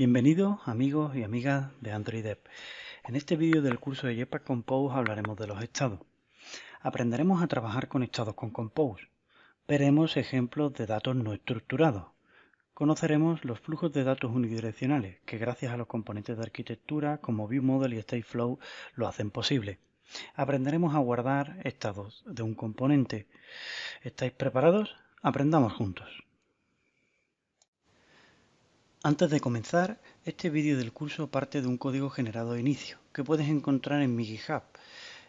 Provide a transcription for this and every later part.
Bienvenidos amigos y amigas de Android Dev. En este vídeo del curso de Jetpack Compose hablaremos de los estados. Aprenderemos a trabajar con estados con Compose. Veremos ejemplos de datos no estructurados. Conoceremos los flujos de datos unidireccionales, que gracias a los componentes de arquitectura como ViewModel y StateFlow lo hacen posible. Aprenderemos a guardar estados de un componente. ¿Estáis preparados? Aprendamos juntos. Antes de comenzar, este vídeo del curso parte de un código generado de inicio, que puedes encontrar en mi GitHub.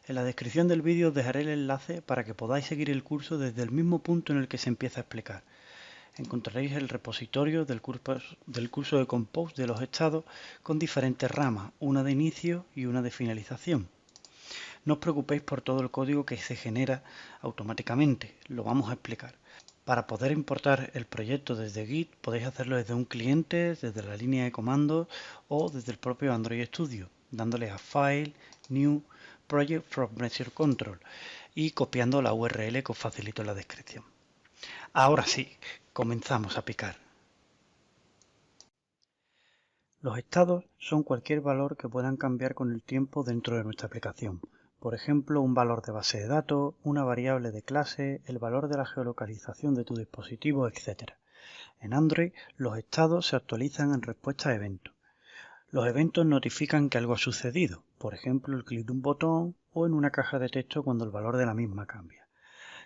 En la descripción del vídeo os dejaré el enlace para que podáis seguir el curso desde el mismo punto en el que se empieza a explicar. Encontraréis el repositorio del curso de Compose de los estados con diferentes ramas, una de inicio y una de finalización. No os preocupéis por todo el código que se genera automáticamente, lo vamos a explicar. Para poder importar el proyecto desde Git podéis hacerlo desde un cliente, desde la línea de comandos o desde el propio Android Studio, dándole a File, New, Project from Measure Control y copiando la URL que os facilito en la descripción. Ahora sí, comenzamos a picar. Los estados son cualquier valor que puedan cambiar con el tiempo dentro de nuestra aplicación. Por ejemplo, un valor de base de datos, una variable de clase, el valor de la geolocalización de tu dispositivo, etc. En Android, los estados se actualizan en respuesta a eventos. Los eventos notifican que algo ha sucedido, por ejemplo, el clic de un botón o en una caja de texto cuando el valor de la misma cambia.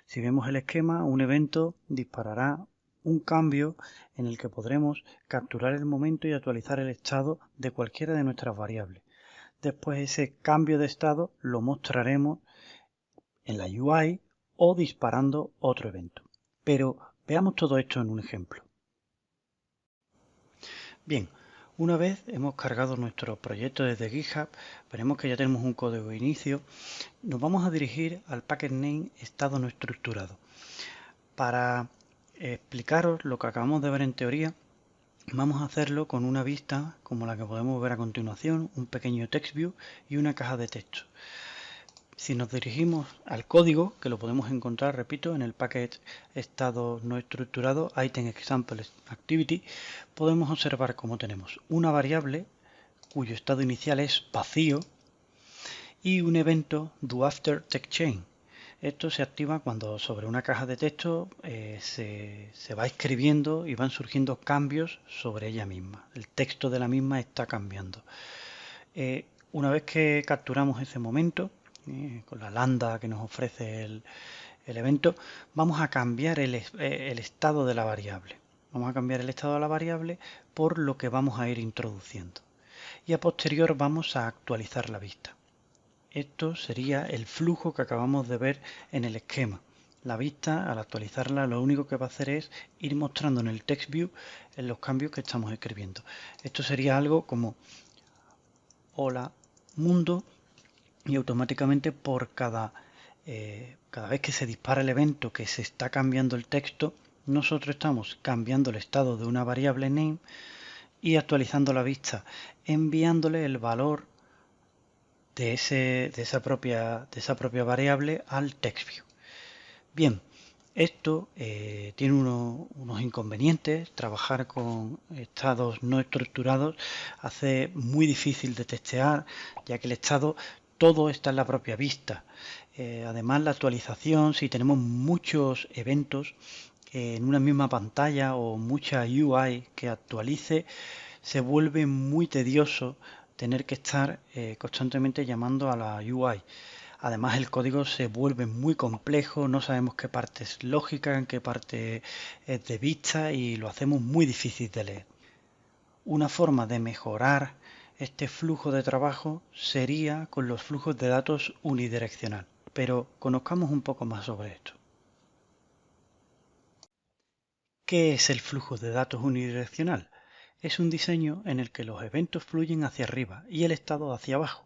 Si vemos el esquema, un evento disparará un cambio en el que podremos capturar el momento y actualizar el estado de cualquiera de nuestras variables. Después ese cambio de estado lo mostraremos en la UI o disparando otro evento. Pero veamos todo esto en un ejemplo. Bien, una vez hemos cargado nuestro proyecto desde GitHub, veremos que ya tenemos un código de inicio. Nos vamos a dirigir al package name estado no estructurado. Para explicaros lo que acabamos de ver en teoría, vamos a hacerlo con una vista como la que podemos ver a continuación, un pequeño text view y una caja de texto. Si nos dirigimos al código, que lo podemos encontrar, repito, en el package estado no estructurado, item example activity, podemos observar cómo tenemos una variable cuyo estado inicial es vacío y un evento doAfterTextChange. Esto se activa cuando sobre una caja de texto se va escribiendo y van surgiendo cambios sobre ella misma. El texto de la misma está cambiando. Una vez que capturamos ese momento, con la lambda que nos ofrece el evento, vamos a cambiar el estado de la variable. Vamos a cambiar el estado de la variable por lo que vamos a ir introduciendo. Y a posterior vamos a actualizar la vista. Esto sería el flujo que acabamos de ver en el esquema. La vista, al actualizarla, lo único que va a hacer es ir mostrando en el text view en los cambios que estamos escribiendo. Esto sería algo como hola mundo y automáticamente por cada vez que se dispara el evento que se está cambiando el texto, nosotros estamos cambiando el estado de una variable name y actualizando la vista, enviándole el valor de esa propia variable al TextView. Bien, esto tiene unos inconvenientes. Trabajar con estados no estructurados hace muy difícil de testear, ya que el estado todo está en la propia vista. Además, la actualización, si tenemos muchos eventos en una misma pantalla o mucha UI que actualice, se vuelve muy tedioso tener que estar constantemente llamando a la UI. Además, el código se vuelve muy complejo, no sabemos qué parte es lógica, en qué parte es de vista y lo hacemos muy difícil de leer. Una forma de mejorar este flujo de trabajo sería con los flujos de datos unidireccional, pero conozcamos un poco más sobre esto. ¿Qué es el flujo de datos unidireccional? Es un diseño en el que los eventos fluyen hacia arriba y el estado hacia abajo.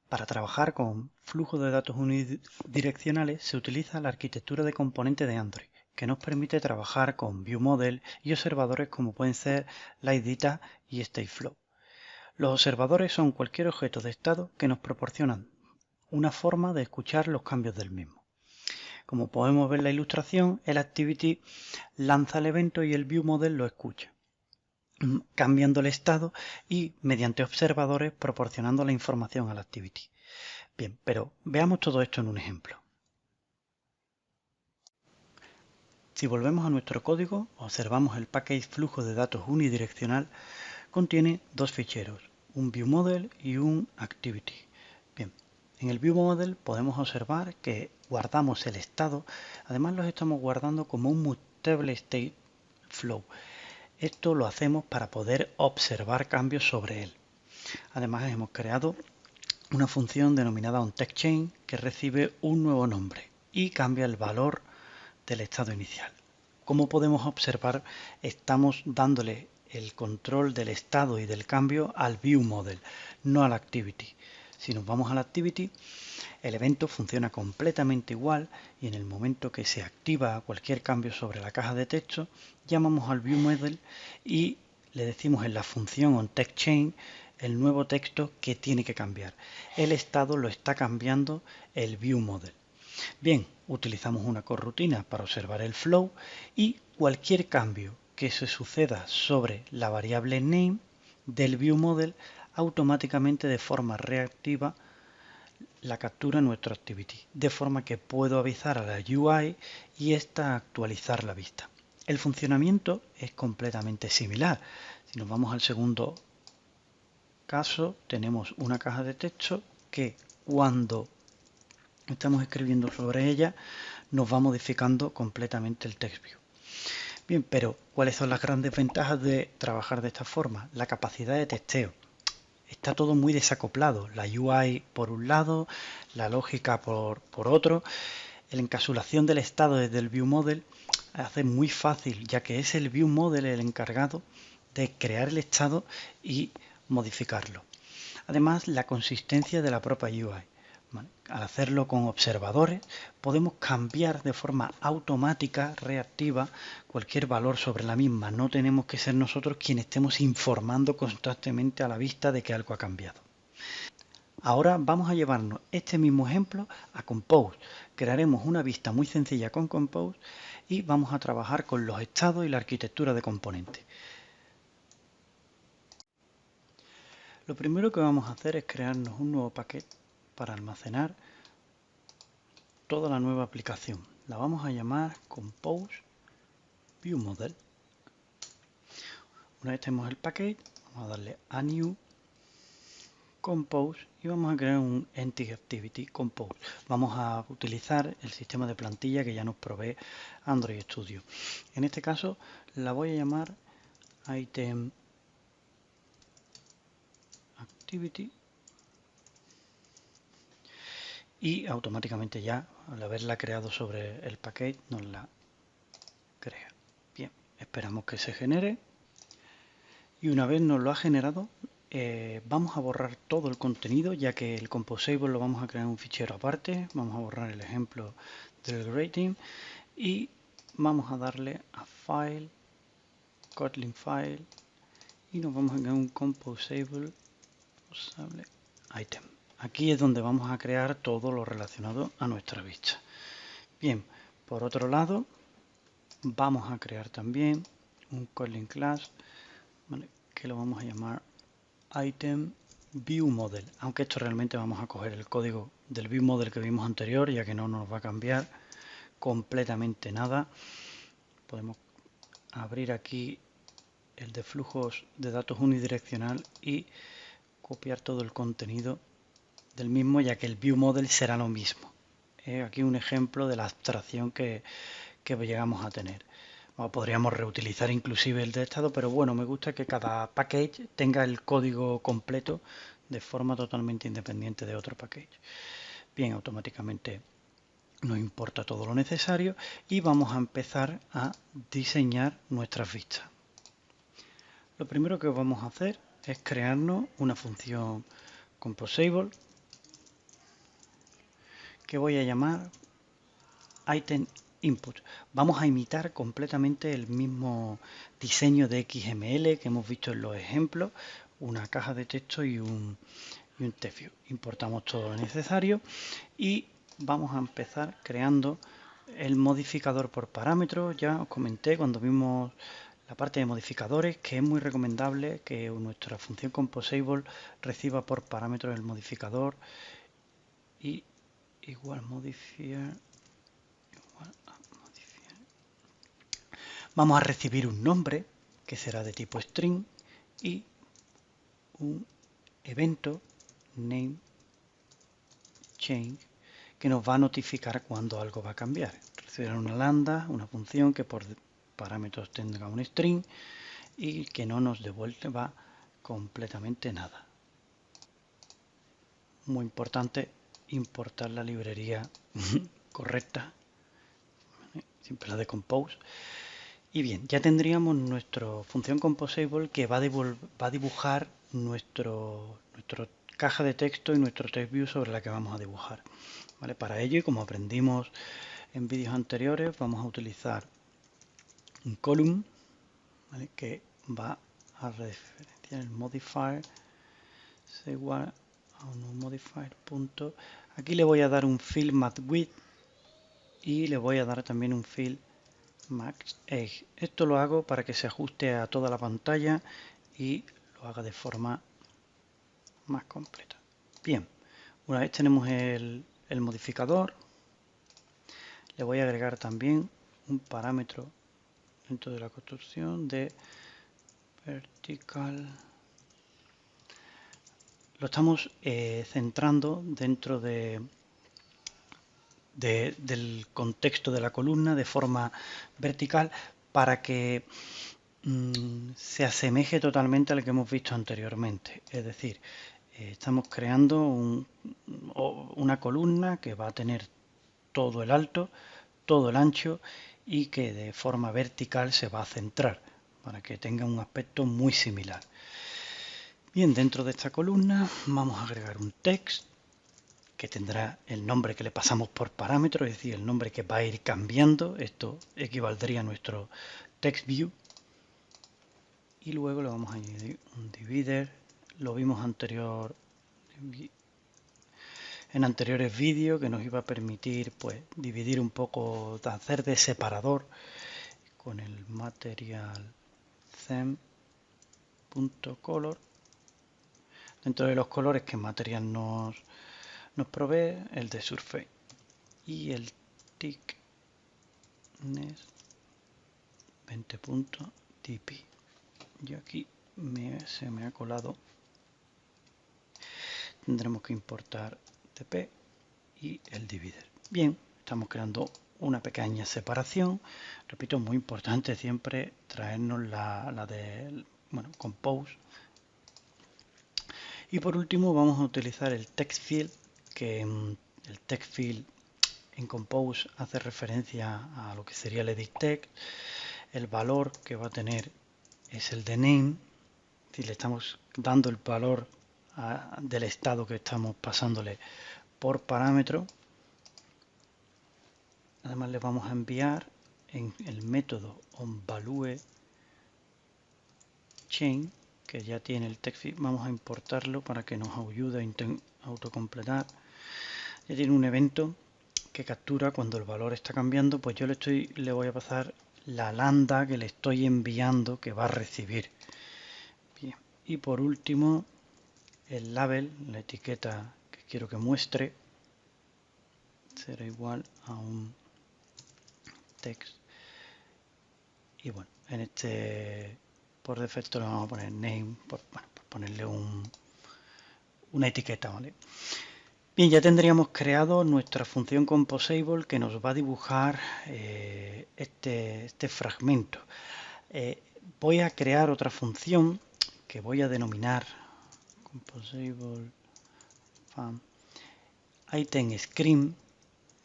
Para trabajar con flujo de datos unidireccionales se utiliza la arquitectura de componente de Android, que nos permite trabajar con ViewModel y observadores como pueden ser LightData y StateFlow. Los observadores son cualquier objeto de estado que nos proporcionan una forma de escuchar los cambios del mismo. Como podemos ver en la ilustración, el Activity lanza el evento y el ViewModel lo escucha. cambiando el estado y mediante observadores proporcionando la información a la activity. Bien, pero veamos todo esto en un ejemplo. Si volvemos a nuestro código, observamos el package flujo de datos unidireccional contiene dos ficheros, un viewModel y un activity. Bien, en el viewModel podemos observar que guardamos el estado, además los estamos guardando como un mutable state flow. Esto lo hacemos para poder observar cambios sobre él. Además hemos creado una función denominada onTextChange que recibe un nuevo nombre y cambia el valor del estado inicial. Como podemos observar, estamos dándole el control del estado y del cambio al viewModel, no al activity. Si nos vamos al activity, el evento funciona completamente igual y en el momento que se activa cualquier cambio sobre la caja de texto, llamamos al viewModel y le decimos en la función onTextChange el nuevo texto que tiene que cambiar. El estado lo está cambiando el viewModel. Bien, utilizamos una corrutina para observar el flow y cualquier cambio que se suceda sobre la variable name del viewModel automáticamente de forma reactiva la captura en nuestro activity, de forma que puedo avisar a la UI y esta actualizar la vista. El funcionamiento es completamente similar. Si nos vamos al segundo caso, tenemos una caja de texto que cuando estamos escribiendo sobre ella nos va modificando completamente el TextView. Bien, pero ¿cuáles son las grandes ventajas de trabajar de esta forma? La capacidad de testeo. Está todo muy desacoplado, la UI por un lado, la lógica por otro. La encapsulación del estado desde el viewModel hace muy fácil, ya que es el viewModel el encargado de crear el estado y modificarlo. Además, la consistencia de la propia UI. Al hacerlo con observadores, podemos cambiar de forma automática, reactiva, cualquier valor sobre la misma. No tenemos que ser nosotros quienes estemos informando constantemente a la vista de que algo ha cambiado. Ahora vamos a llevarnos este mismo ejemplo a Compose. Crearemos una vista muy sencilla con Compose y vamos a trabajar con los estados y la arquitectura de componentes. Lo primero que vamos a hacer es crearnos un nuevo paquete para almacenar toda la nueva aplicación. La vamos a llamar Compose viewModel. Una vez tenemos el paquete, vamos a darle a New Compose y vamos a crear un Entity Activity Compose. Vamos a utilizar el sistema de plantilla que ya nos provee Android Studio. En este caso la voy a llamar Item Activity y automáticamente ya, al haberla creado sobre el paquete, nos la crea. Bien, esperamos que se genere y una vez nos lo ha generado, vamos a borrar todo el contenido, ya que el Composable lo vamos a crear en un fichero aparte. Vamos a borrar el ejemplo del Rating y vamos a darle a File, Kotlin File y nos vamos a crear un Composable Item. Aquí es donde vamos a crear todo lo relacionado a nuestra vista. Bien, por otro lado, vamos a crear también un Kotlin Class, ¿vale?, que lo vamos a llamar Item viewModel, aunque esto realmente vamos a coger el código del viewModel que vimos anterior, ya que no nos va a cambiar completamente nada. Podemos abrir aquí el de flujos de datos unidireccional y copiar todo el contenido del mismo, ya que el viewModel será lo mismo. Aquí un ejemplo de la abstracción que llegamos a tener. Podríamos reutilizar inclusive el de estado, pero bueno, me gusta que cada package tenga el código completo de forma totalmente independiente de otro package. Bien, automáticamente nos importa todo lo necesario y vamos a empezar a diseñar nuestras vistas. Lo primero que vamos a hacer es crearnos una función Composable que voy a llamar Item Input. Vamos a imitar completamente el mismo diseño de XML que hemos visto en los ejemplos, una caja de texto y un TextView. Importamos todo lo necesario y vamos a empezar creando el modificador por parámetros. Ya os comenté cuando vimos la parte de modificadores, que es muy recomendable que nuestra función composable reciba por parámetro el modificador y igual modifier igual a modifier. Vamos a recibir un nombre que será de tipo string y un evento name change que nos va a notificar cuando algo va a cambiar. Recibirá una lambda, una función que por parámetros tenga un string y que no nos devuelva completamente nada. Muy importante importar la librería correcta, siempre la de compose. Y bien, ya tendríamos nuestra función composable que va a dibujar nuestra caja de texto y nuestro text view sobre la que vamos a dibujar. ¿Vale? Para ello, y como aprendimos en vídeos anteriores, vamos a utilizar un column, ¿vale? Que va a referenciar el modifier es igual a un modifier punto. Aquí le voy a dar un fill mathWidth y le voy a dar también un fill maxEdge. Esto lo hago para que se ajuste a toda la pantalla y lo haga de forma más completa. Bien, una vez tenemos el modificador, le voy a agregar también un parámetro dentro de la construcción de vertical. Lo estamos centrando dentro del contexto de la columna de forma vertical para que se asemeje totalmente al que hemos visto anteriormente. Es decir, estamos creando una columna que va a tener todo el alto, todo el ancho y que de forma vertical se va a centrar para que tenga un aspecto muy similar. Bien, dentro de esta columna vamos a agregar un text que tendrá el nombre que le pasamos por parámetro, es decir, el nombre que va a ir cambiando. Esto equivaldría a nuestro text view. Y luego le vamos a añadir un divider. Lo vimos en anteriores vídeos, que nos iba a permitir pues dividir un poco, hacer de separador con el material theme.color. Dentro de los colores que material nos provee, el de surface y el thickness 20.dp. Y aquí se me ha colado. Tendremos que importar tp y el divider. Bien, estamos creando una pequeña separación. Repito, muy importante siempre traernos la de compose. Y por último vamos a utilizar el text field, que el text field en compose hace referencia a lo que sería el edit text. El valor que va a tener es el de name, si le estamos dando el valor del estado que estamos pasándole por parámetro. Además le vamos a enviar en el método onValueChain, que ya tiene el text field. Vamos a importarlo para que nos ayude a autocompletar. Ya tiene un evento que captura cuando el valor está cambiando, pues yo le voy a pasar la lambda que le estoy enviando que va a recibir. Bien. Y por último, el label, la etiqueta que quiero que muestre, será igual a un text. Y bueno, en este por defecto le vamos a poner name, por ponerle una etiqueta, ¿vale? Bien, ya tendríamos creado nuestra función composable que nos va a dibujar este fragmento. Voy a crear otra función que voy a denominar composable item screen.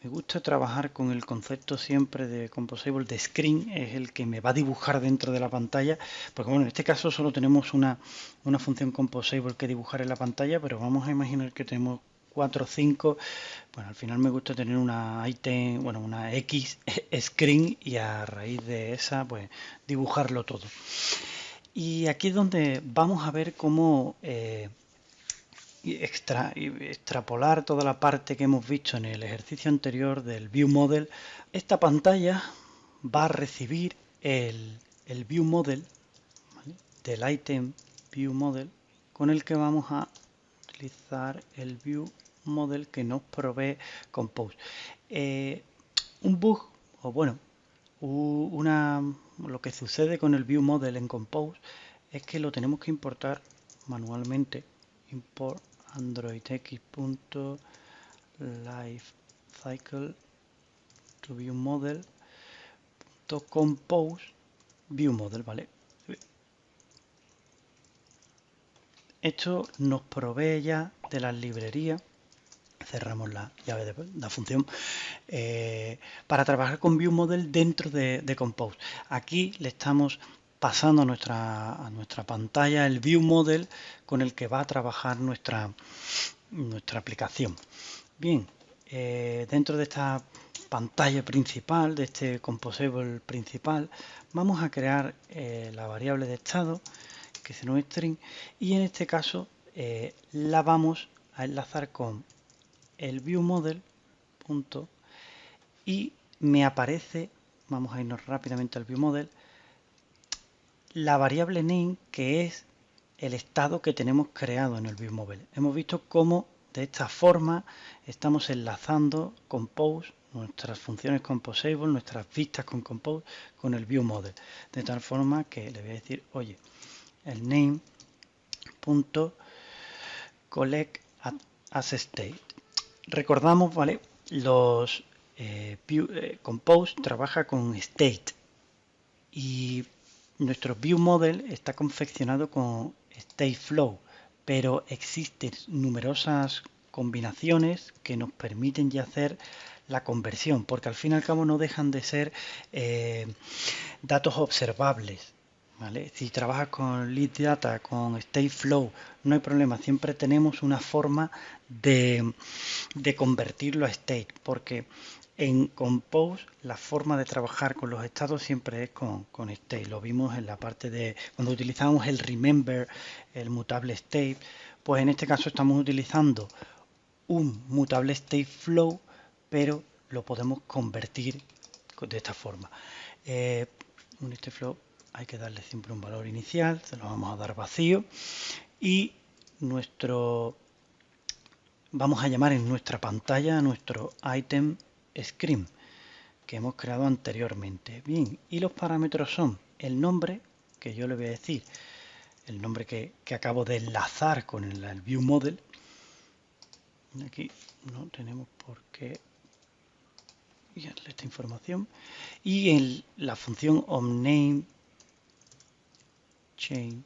Me gusta trabajar con el concepto siempre de composable de screen, es el que me va a dibujar dentro de la pantalla, porque bueno, en este caso solo tenemos una función composable que dibujar en la pantalla, pero vamos a imaginar que tenemos 4 o 5. Bueno, al final me gusta tener una item, una X screen y a raíz de esa pues dibujarlo todo. Y aquí es donde vamos a ver cómo extrapolar toda la parte que hemos visto en el ejercicio anterior del View Model. Esta pantalla va a recibir el el view model, ¿vale?, del item view model, con el que vamos a utilizar el view model que nos provee Compose. Un bug, o bueno, lo que sucede con el view model en Compose es que lo tenemos que importar manualmente. Import androidx.lifecycle to view model .compose view model, ¿vale? Esto nos provee ya de las librerías. Cerramos la llave de la función para trabajar con view model dentro de Compose. Aquí le estamos pasando a nuestra pantalla el view model con el que va a trabajar nuestra aplicación. Bien, dentro de esta pantalla principal, de este composable principal, vamos a crear la variable de estado, que es un string, y en este caso la vamos a enlazar con el view model punto, y me aparece, vamos a irnos rápidamente al view model, la variable name, que es el estado que tenemos creado en el view model. Hemos visto cómo de esta forma estamos enlazando Compose, nuestras funciones composable, nuestras vistas con Compose, con el view model, de tal forma que le voy a decir, oye, el name punto collect as state. Recordamos, ¿vale? Los Compose trabaja con state y nuestro view model está confeccionado con state flow, pero existen numerosas combinaciones que nos permiten ya hacer la conversión, porque al fin y al cabo no dejan de ser datos observables, ¿vale? Si trabajas con lead data, con state flow, no hay problema, siempre tenemos una forma de convertirlo a state, porque en Compose la forma de trabajar con los estados siempre es con state. Lo vimos en la parte de cuando utilizamos el remember, el mutable state, pues en este caso estamos utilizando un mutable state flow, pero lo podemos convertir de esta forma. Un state flow hay que darle siempre un valor inicial, se lo vamos a dar vacío, y vamos a llamar en nuestra pantalla a nuestro item screen que hemos creado anteriormente. Bien, y los parámetros son el nombre, que yo le voy a decir, el nombre que acabo de enlazar con el view model. Aquí no tenemos por qué guiarle esta información. Y la función onName chain,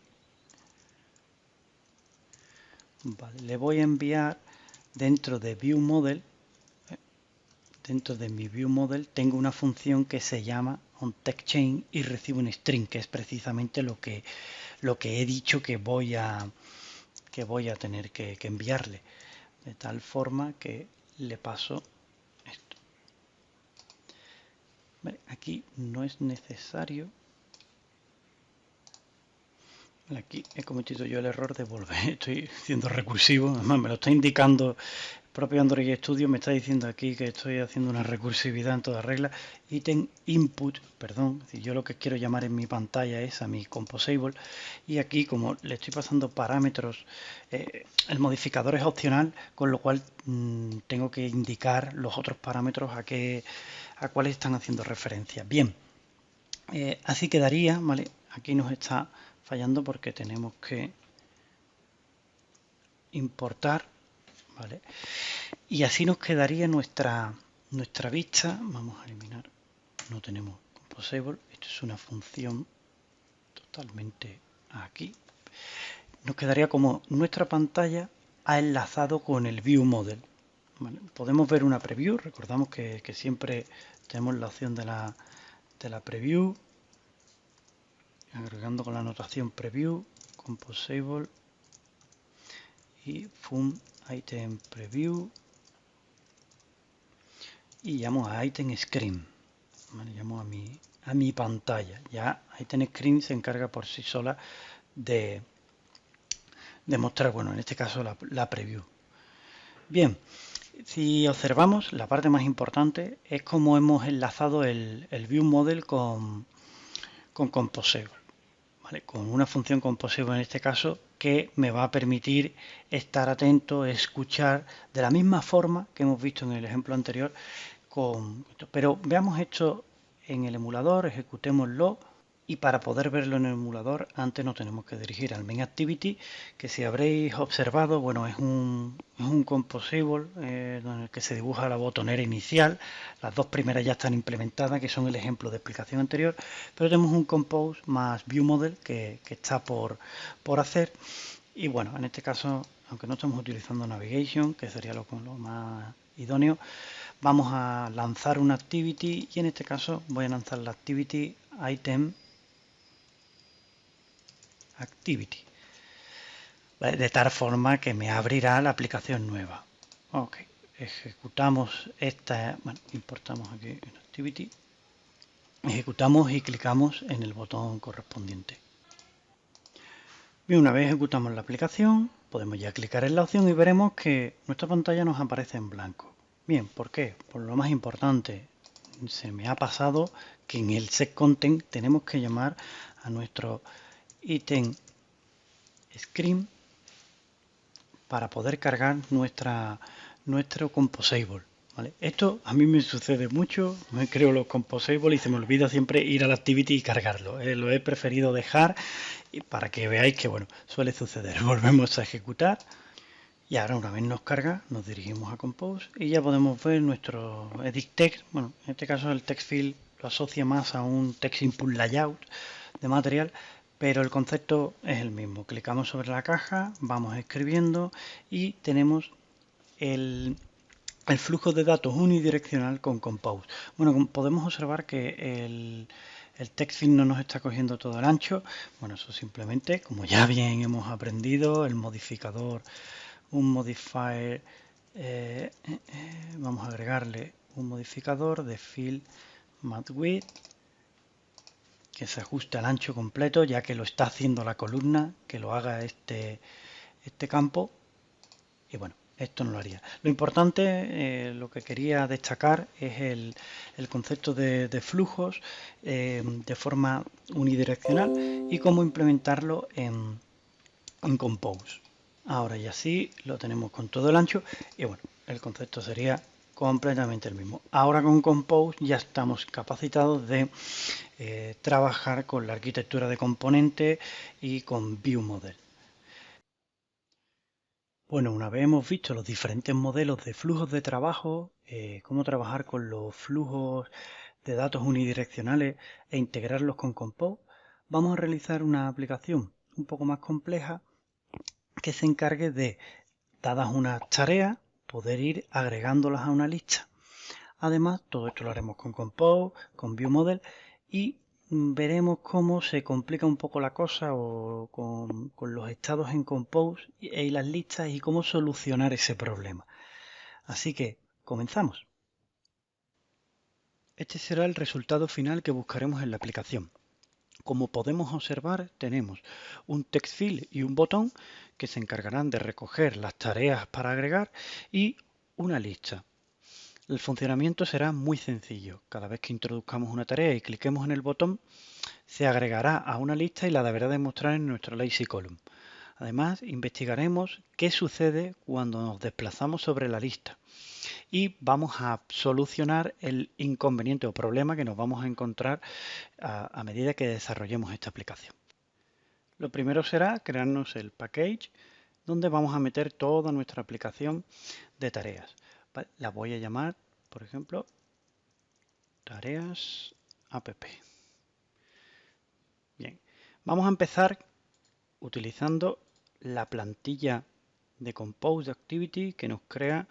vale, le voy a enviar dentro de view model. Dentro de mi view model tengo una función que se llama onTextChain y recibo un string, que es precisamente lo que he dicho que voy a tener que enviarle, de tal forma que le paso esto. Vale, aquí no es necesario. Aquí he cometido yo el error de volver, estoy siendo recursivo, además me lo está indicando el propio Android Studio, me está diciendo aquí que estoy haciendo una recursividad en toda regla. Item input, perdón, si yo lo que quiero llamar en mi pantalla es a mi composable, y aquí como le estoy pasando parámetros, el modificador es opcional, con lo cual tengo que indicar los otros parámetros a cuáles están haciendo referencia. Bien, así quedaría, ¿vale? Aquí nos está fallando porque tenemos que importar, ¿vale? Y así nos quedaría nuestra vista. Vamos a eliminar, no tenemos composable, esto es una función totalmente aquí. Nos quedaría como nuestra pantalla ha enlazado con el view model, ¿vale? Podemos ver una preview, recordamos que siempre tenemos la opción de la preview, agregando con la anotación preview, composable y fun item preview, y llamo a item screen, ¿vale? Llamo a mi pantalla. Ya item screen se encarga por sí sola de mostrar, bueno, en este caso la preview. Bien, si observamos, la parte más importante es cómo hemos enlazado el view model con con Composable, ¿vale? Con una función Composable en este caso que me va a permitir estar atento, escuchar de la misma forma que hemos visto en el ejemplo anterior con esto. Pero veamos esto en el emulador, ejecutémoslo. Y para poder verlo en el emulador, antes nos tenemos que dirigir al main activity, que si habréis observado, bueno, es un composable en el que se dibuja la botonera inicial. Las dos primeras ya están implementadas, que son el ejemplo de explicación anterior, pero tenemos un compose más view model que está por hacer. Y bueno, en este caso, aunque no estamos utilizando navigation, que sería lo más idóneo, vamos a lanzar una activity y en este caso voy a lanzar la activity item activity, ¿vale? De tal forma que me abrirá la aplicación nueva. Ok, ejecutamos esta, bueno, importamos aquí en activity, ejecutamos y clicamos en el botón correspondiente. Bien, una vez ejecutamos la aplicación, podemos ya clicar en la opción y veremos que nuestra pantalla nos aparece en blanco. Bien, ¿por qué? Por lo más importante, se me ha pasado que en el setContent tenemos que llamar a nuestro ítem screen para poder cargar nuestro composable, ¿vale? Esto a mí me sucede mucho, me creo los composables y se me olvida siempre ir a la activity y cargarlo. Lo he preferido dejar para que veáis que, bueno, suele suceder. Volvemos a ejecutar y ahora una vez nos carga, nos dirigimos a Compose y ya podemos ver nuestro edit text. Bueno, en este caso el text field lo asocia más a un text input layout de material, pero el concepto es el mismo. Clicamos sobre la caja, vamos escribiendo y tenemos el flujo de datos unidireccional con Compose. Bueno, podemos observar que el text field no nos está cogiendo todo el ancho. Bueno, eso simplemente, como ya bien hemos aprendido, el modificador, un modifier, vamos a agregarle un modificador de fill mathwidth que se ajuste al ancho completo, ya que lo está haciendo la columna, que lo haga este campo. Y bueno, esto no lo haría. Lo importante, lo que quería destacar es el concepto de flujos de forma unidireccional y cómo implementarlo en Compose. Ahora y así lo tenemos con todo el ancho y bueno, el concepto sería completamente el mismo. Ahora con Compose ya estamos capacitados de trabajar con la arquitectura de componentes y con View Model. Bueno, una vez hemos visto los diferentes modelos de flujos de trabajo, cómo trabajar con los flujos de datos unidireccionales e integrarlos con Compose, vamos a realizar una aplicación un poco más compleja que se encargue de, dadas unas tareas, poder ir agregándolas a una lista. Además, todo esto lo haremos con Compose, con ViewModel y veremos cómo se complica un poco la cosa o con los estados en Compose y las listas y cómo solucionar ese problema. Así que, comenzamos. Este será el resultado final que buscaremos en la aplicación. Como podemos observar, tenemos un text field y un botón que se encargarán de recoger las tareas para agregar y una lista. El funcionamiento será muy sencillo. Cada vez que introduzcamos una tarea y cliquemos en el botón, se agregará a una lista y la deberá demostrar en nuestro lazy column. Además, investigaremos qué sucede cuando nos desplazamos sobre la lista y vamos a solucionar el inconveniente o problema que nos vamos a encontrar a medida que desarrollemos esta aplicación. Lo primero será crearnos el package donde vamos a meter toda nuestra aplicación de tareas. La voy a llamar, por ejemplo, tareas app. Bien, vamos a empezar utilizando la plantilla de Compose Activity que nos crea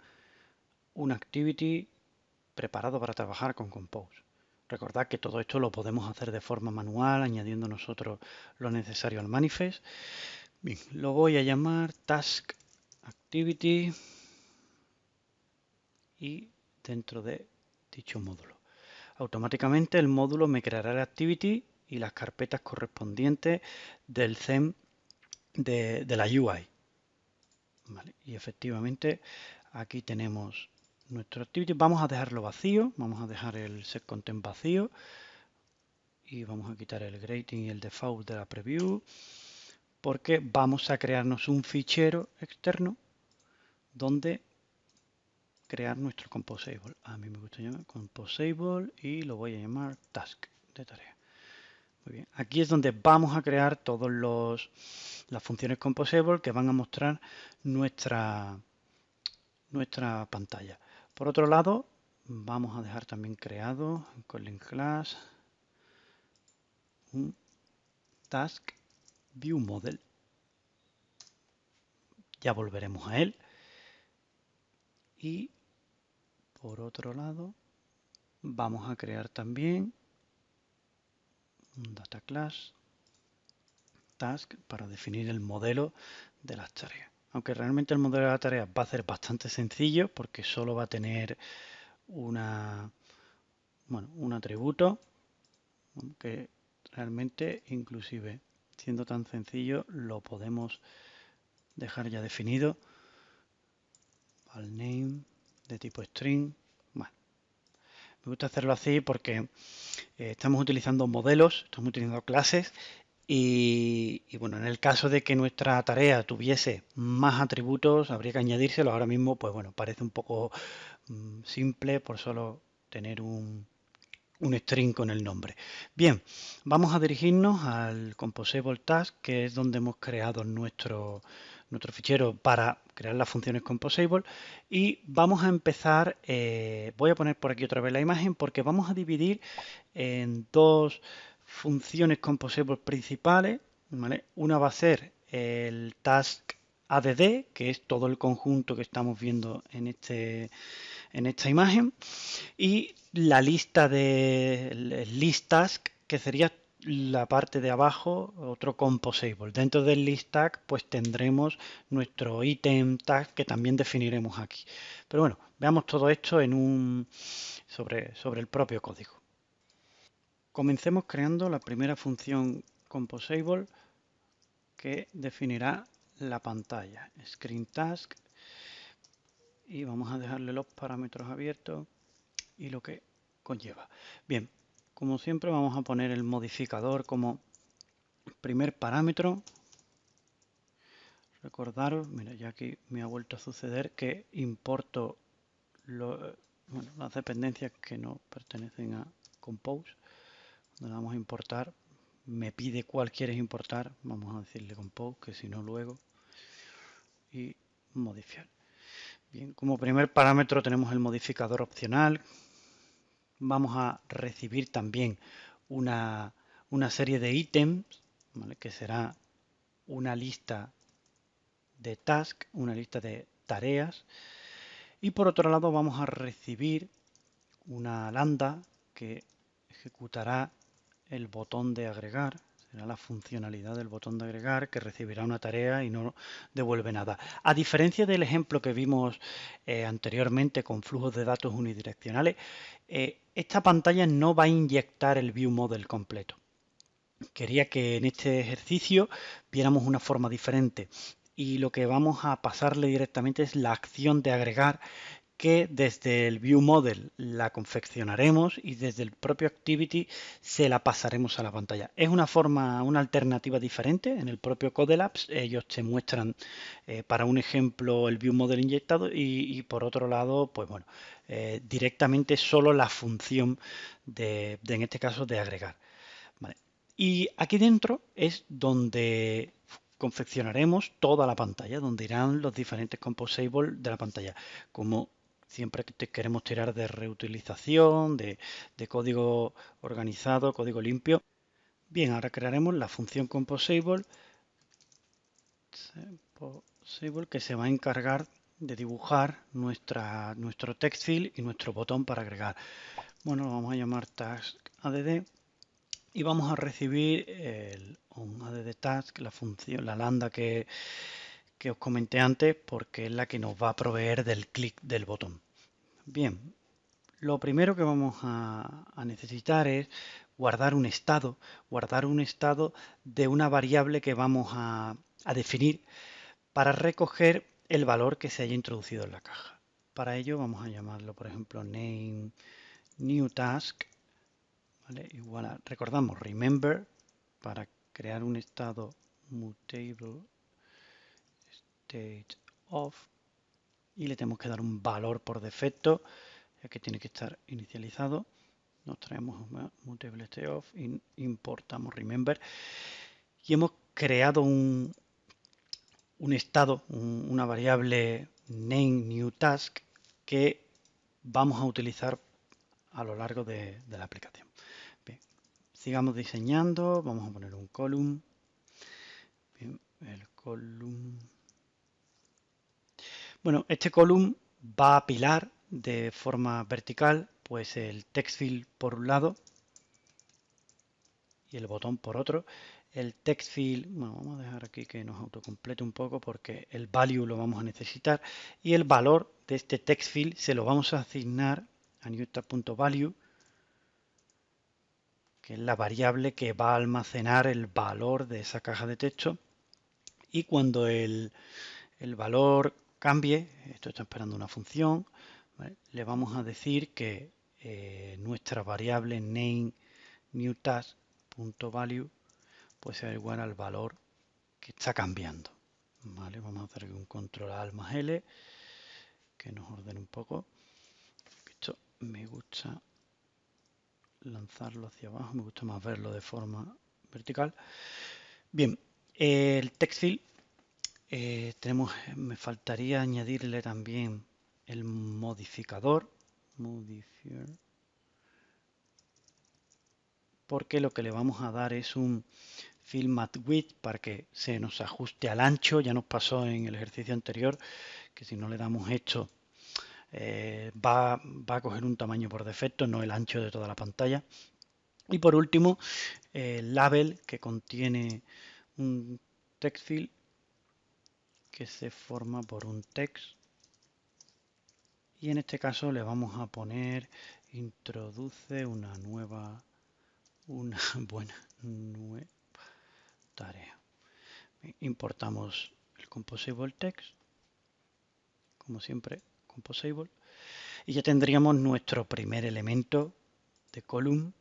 una activity preparado para trabajar con Compose. Recordad que todo esto lo podemos hacer de forma manual, añadiendo nosotros lo necesario al manifest. Bien, lo voy a llamar Task Activity y dentro de dicho módulo. Automáticamente el módulo me creará la activity y las carpetas correspondientes del theme de la UI. Vale, y efectivamente aquí tenemos nuestro activity. Vamos a dejarlo vacío, vamos a dejar el setContent vacío y vamos a quitar el grading y el default de la preview, porque vamos a crearnos un fichero externo donde crear nuestro composable. A mí me gusta llamar composable y lo voy a llamar task de tarea. Muy bien. Aquí es donde vamos a crear todas las funciones composable que van a mostrar nuestra pantalla. Por otro lado, vamos a dejar también creado en Kotlin Class un task view model. Ya volveremos a él. Y por otro lado, vamos a crear también un data class task para definir el modelo de las tareas. Aunque realmente el modelo de las tareas va a ser bastante sencillo porque solo va a tener un atributo que realmente, inclusive siendo tan sencillo, lo podemos dejar ya definido al name de tipo string. Bueno, me gusta hacerlo así porque estamos utilizando modelos, estamos utilizando clases y bueno, en el caso de que nuestra tarea tuviese más atributos, habría que añadírselo. Ahora mismo, pues bueno, parece un poco simple por solo tener un string con el nombre. Bien, vamos a dirigirnos al composable task, que es donde hemos creado nuestro fichero para crear las funciones composable, y vamos a empezar, voy a poner por aquí otra vez la imagen porque vamos a dividir en dos funciones composable principales, ¿vale? Una va a ser el task add, que es todo el conjunto que estamos viendo en esta imagen, y la lista de list task, que sería la parte de abajo, otro composable. Dentro del list tag pues tendremos nuestro item tag que también definiremos aquí. Pero bueno, veamos todo esto sobre el propio código. Comencemos creando la primera función composable que definirá la pantalla, screen task, y vamos a dejarle los parámetros abiertos y lo que conlleva. Bien, como siempre vamos a poner el modificador como primer parámetro. Recordaros, mira, ya aquí me ha vuelto a suceder que importo las dependencias que no pertenecen a Compose. Cuando vamos a importar, me pide cuál quieres importar. Vamos a decirle Compose, que si no luego. Y modificar. Bien, como primer parámetro tenemos el modificador opcional. Vamos a recibir también una serie de ítems, ¿vale? Que será una lista de task, una lista de tareas. Y por otro lado vamos a recibir una lambda que ejecutará el botón de agregar. Será la funcionalidad del botón de agregar, que recibirá una tarea y no devuelve nada. A diferencia del ejemplo que vimos anteriormente con flujos de datos unidireccionales, esta pantalla no va a inyectar el view model completo. Quería que en este ejercicio viéramos una forma diferente, y lo que vamos a pasarle directamente es la acción de agregar, que desde el view model la confeccionaremos y desde el propio activity se la pasaremos a la pantalla. Es una alternativa diferente. En el propio Codelabs ellos te muestran para un ejemplo el view model inyectado y por otro lado, pues bueno, directamente solo la función en este caso de agregar. ¿Vale? Y aquí dentro es donde confeccionaremos toda la pantalla, donde irán los diferentes composables de la pantalla. Como siempre que queremos tirar de reutilización, de código organizado, código limpio. Bien, ahora crearemos la función composable que se va a encargar de dibujar nuestro text field y nuestro botón para agregar. Bueno, lo vamos a llamar task add. Y vamos a recibir un add task, la función, la lambda que os comenté antes, porque es la que nos va a proveer del clic del botón. Bien, lo primero que vamos a necesitar es guardar un estado de una variable que vamos a definir para recoger el valor que se haya introducido en la caja. Para ello vamos a llamarlo, por ejemplo, name new task. ¿vale? Igual a, recordamos, remember, para crear un estado mutable state of, y le tenemos que dar un valor por defecto, que tiene que estar inicializado. Nos traemos mutable state of, importamos remember, y hemos creado un estado, una variable name new task que vamos a utilizar a lo largo de la aplicación. Bien, sigamos diseñando, vamos a poner un column. Bien, el column. Bueno, este column va a apilar de forma vertical, pues el text field por un lado y el botón por otro. El text field, bueno, vamos a dejar aquí que nos autocomplete un poco porque el value lo vamos a necesitar y el valor de este text field se lo vamos a asignar a newtab.value, que es la variable que va a almacenar el valor de esa caja de texto, y cuando el valor cambie, esto está esperando una función, ¿vale? Le vamos a decir que nuestra variable name new task.value pues sea igual al valor que está cambiando, ¿vale? Vamos a hacer un control alt más L que nos ordene un poco. Esto me gusta lanzarlo hacia abajo, me gusta más verlo de forma vertical. Bien, el text field me faltaría añadirle también el modificador, modifier, porque lo que le vamos a dar es un fill mat width para que se nos ajuste al ancho. Ya nos pasó en el ejercicio anterior que si no le damos esto va a coger un tamaño por defecto, no el ancho de toda la pantalla. Y por último, el label, que contiene un text field que se forma por un text, y en este caso le vamos a poner introduce una buena nueva tarea. Importamos el composable text, como siempre, composable, y ya tendríamos nuestro primer elemento de column.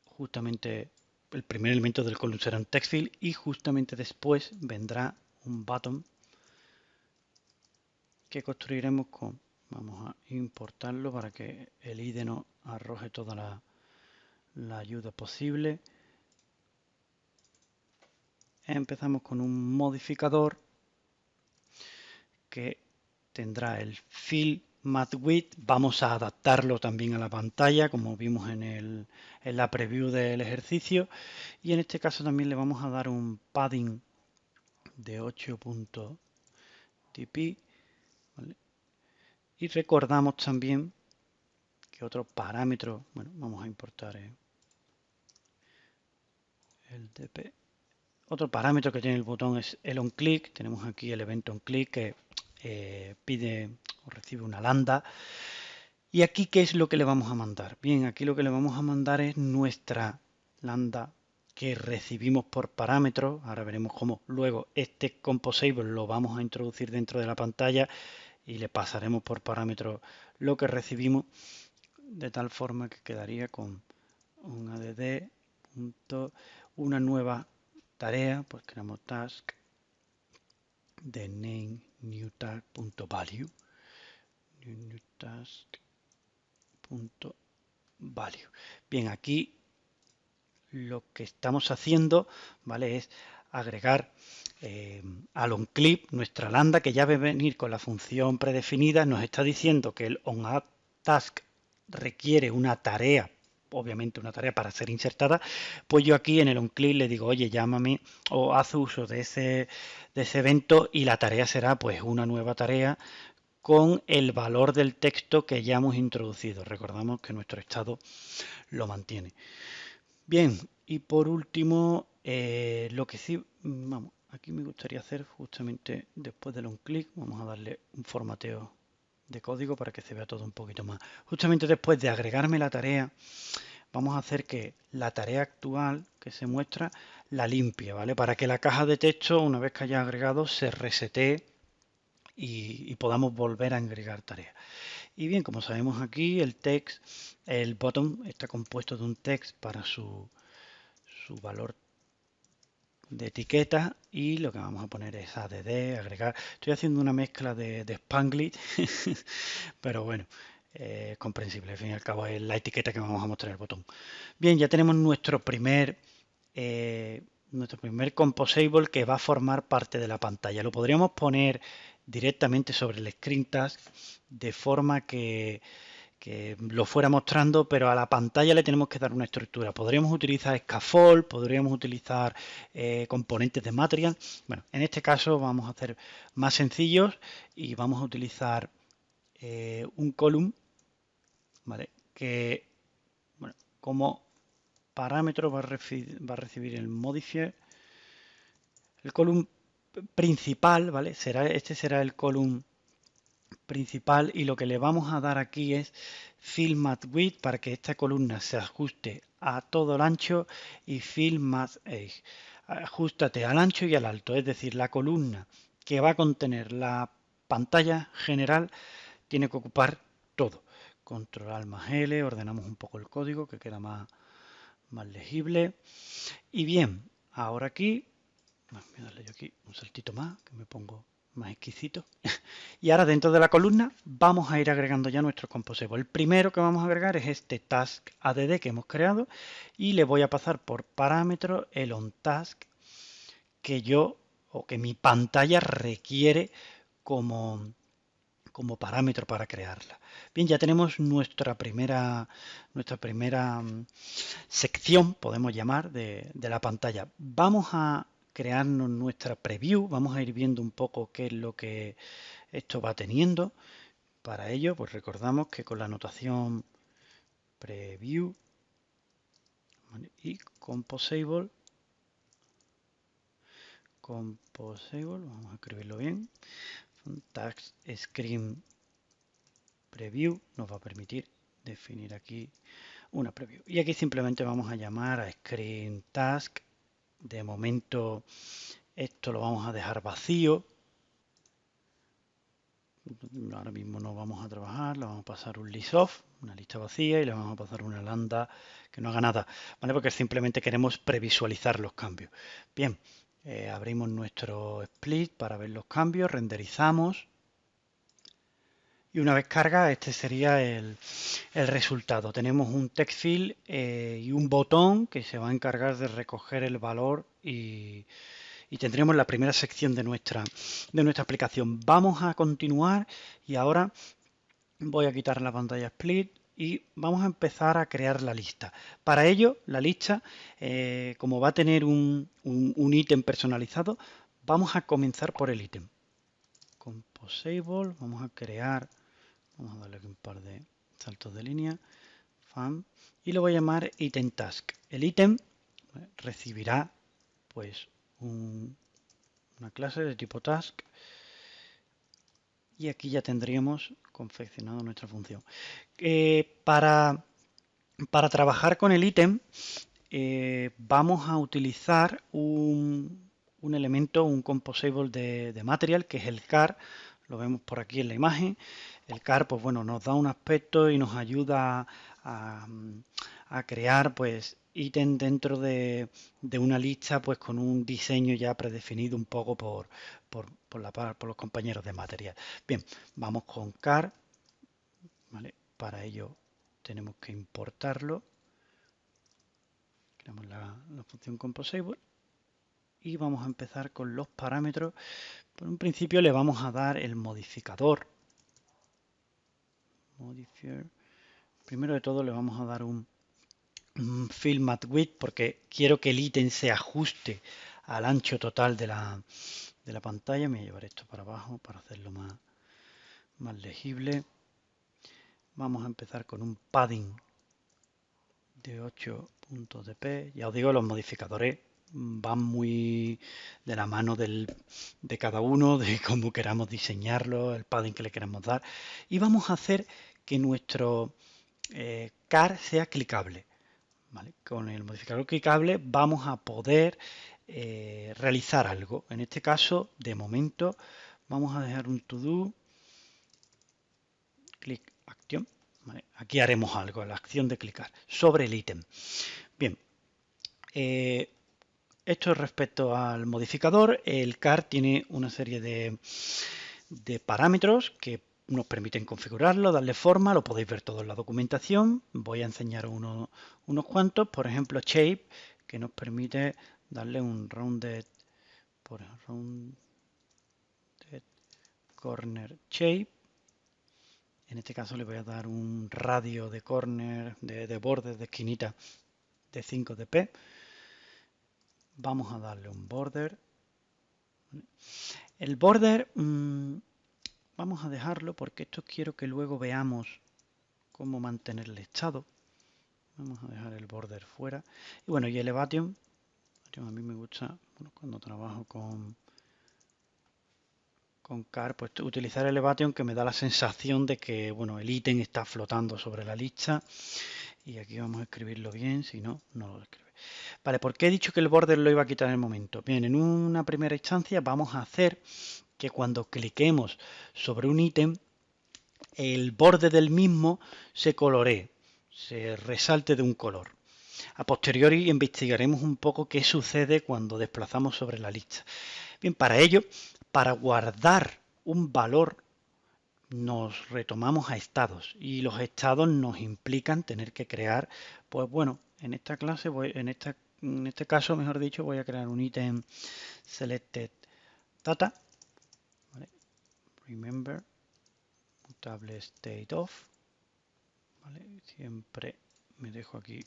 Justamente el primer elemento del column será un text field y justamente después vendrá un button que construiremos con, vamos a importarlo para que el IDE nos arroje toda la ayuda posible. Empezamos con un modificador que tendrá el fill mat width. Vamos a adaptarlo también a la pantalla, como vimos en la preview del ejercicio, y en este caso también le vamos a dar un padding de 8.dp, ¿vale? Y recordamos también que otro parámetro, bueno, vamos a importar el dp. Otro parámetro que tiene el botón es el onClick. Tenemos aquí el evento onClick que pide o recibe una lambda. Y aquí, ¿qué es lo que le vamos a mandar? Bien, aquí lo que le vamos a mandar es nuestra lambda que recibimos por parámetro. Ahora veremos cómo luego este composable lo vamos a introducir dentro de la pantalla y le pasaremos por parámetro lo que recibimos, de tal forma que quedaría con un add una nueva tarea, pues creamos task de name new task.value, new task.value. Bien, aquí lo que estamos haciendo, ¿vale?, es agregar al onClip nuestra lambda, que ya va a venir con la función predefinida. Nos está diciendo que el onAddTask requiere una tarea, obviamente una tarea para ser insertada. Pues yo aquí en el onClip le digo, oye, llámame o haz uso de ese evento, y la tarea será pues una nueva tarea con el valor del texto que ya hemos introducido. Recordamos que nuestro estado lo mantiene. Bien, y por último, lo que sí, vamos, aquí me gustaría hacer justamente después del onClick, vamos a darle un formateo de código para que se vea todo un poquito más. Justamente después de agregarme la tarea, vamos a hacer que la tarea actual que se muestra la limpie, ¿vale? Para que la caja de texto, una vez que haya agregado, se resetee y podamos volver a agregar tareas. Y bien, como sabemos aquí, el bottom está compuesto de un text para su valor de etiqueta, y lo que vamos a poner es add, agregar. Estoy haciendo una mezcla de Spanglish, pero bueno, comprensible. Al fin y al cabo es la etiqueta que vamos a mostrar en el botón. Bien, ya tenemos nuestro primer composable que va a formar parte de la pantalla. Lo podríamos poner directamente sobre el screen task de forma que lo fuera mostrando, pero a la pantalla le tenemos que dar una estructura. Podríamos utilizar scaffold, podríamos utilizar componentes de material. Bueno, en este caso vamos a hacer más sencillos y vamos a utilizar un column, ¿vale? Que, bueno, como parámetro va a recibir el modifier, el column principal, ¿vale? Este será el column principal, y lo que le vamos a dar aquí es fill mat width para que esta columna se ajuste a todo el ancho, y fill mat edge, ajustate al ancho y al alto, es decir, la columna que va a contener la pantalla general tiene que ocupar todo. Control Alt más L, ordenamos un poco el código que queda más legible. Y bien, ahora aquí, voy a darle yo aquí un saltito más, que me pongo más exquisito. Y ahora dentro de la columna vamos a ir agregando ya nuestros composables. El primero que vamos a agregar es este task add que hemos creado, y le voy a pasar por parámetro el onTask que que mi pantalla requiere como parámetro para crearla. Bien, ya tenemos nuestra primera sección, podemos llamar, de la pantalla. Vamos a crearnos nuestra preview, vamos a ir viendo un poco qué es lo que esto va teniendo. Para ello, pues recordamos que con la notación preview, ¿vale? Y composable, vamos a escribirlo bien, task screen preview nos va a permitir definir aquí una preview. Y aquí simplemente vamos a llamar a screen task. De momento esto lo vamos a dejar vacío. Ahora mismo no vamos a trabajar, le vamos a pasar un list off, una lista vacía, y le vamos a pasar una lambda que no haga nada, ¿vale? Porque simplemente queremos previsualizar los cambios. Bien, abrimos nuestro split para ver los cambios, renderizamos, y una vez carga, este sería el resultado. Tenemos un text field y un botón que se va a encargar de recoger el valor, y tendremos la primera sección de nuestra aplicación. Vamos a continuar, y ahora voy a quitar la pantalla split y vamos a empezar a crear la lista. Para ello, la lista, como va a tener un ítem personalizado, vamos a comenzar por el ítem. Composable, vamos a darle aquí un par de saltos de línea, y lo voy a llamar item task. El ítem recibirá pues una clase de tipo task, y aquí ya tendríamos confeccionado nuestra función. Para trabajar con el ítem vamos a utilizar un elemento, un composable de material, que es el car. Lo vemos por aquí en la imagen. El car, pues bueno, nos da un aspecto y nos ayuda a crear pues ítem dentro de una lista, pues con un diseño ya predefinido un poco por los compañeros de material. Bien, vamos con car, ¿vale? Para ello tenemos que importarlo. Creamos la función composable y vamos a empezar con los parámetros. Por un principio le vamos a dar el modificador. Primero de todo le vamos a dar un fill mat width, porque quiero que el ítem se ajuste al ancho total de la pantalla. Me voy a llevar esto para abajo para hacerlo más legible. Vamos a empezar con un padding de 8 puntos de P. Ya os digo, los modificadores van muy de la mano de cada uno, de cómo queramos diseñarlo, el padding que le queramos dar. Y vamos a hacer que nuestro car sea clicable, ¿vale? Con el modificador clicable vamos a poder realizar algo. En este caso, de momento, vamos a dejar un to do click acción. ¿Vale? Aquí haremos algo, la acción de clicar sobre el ítem. Bien, esto respecto al modificador. El car tiene una serie de parámetros que nos permiten configurarlo, darle forma, lo podéis ver todo en la documentación. Voy a enseñar unos cuantos, por ejemplo shape, que nos permite darle un rounded corner shape. En este caso le voy a dar un radio de corner, de bordes, de esquinita de 5 dp. Vamos a darle un border. El border vamos a dejarlo porque esto quiero que luego veamos cómo mantener el estado. Vamos a dejar el border fuera. Y bueno, y elevation, a mí me gusta, bueno, cuando trabajo con car, pues utilizar elevation, que me da la sensación de que, bueno, el ítem está flotando sobre la lista. Y aquí vamos a escribirlo bien, si no, no lo escribe. Vale, ¿por qué he dicho que el border lo iba a quitar en el momento? Bien, en una primera instancia vamos a hacer que cuando cliquemos sobre un ítem, el borde del mismo se coloree, se resalte de un color. A posteriori investigaremos un poco qué sucede cuando desplazamos sobre la lista. Bien, para ello, para guardar un valor, nos retomamos a estados y los estados nos implican tener que crear, pues bueno, en esta clase, en este caso, mejor dicho, voy a crear un ítem selected data, ¿vale? Remember mutable state of, ¿vale? Siempre me dejo aquí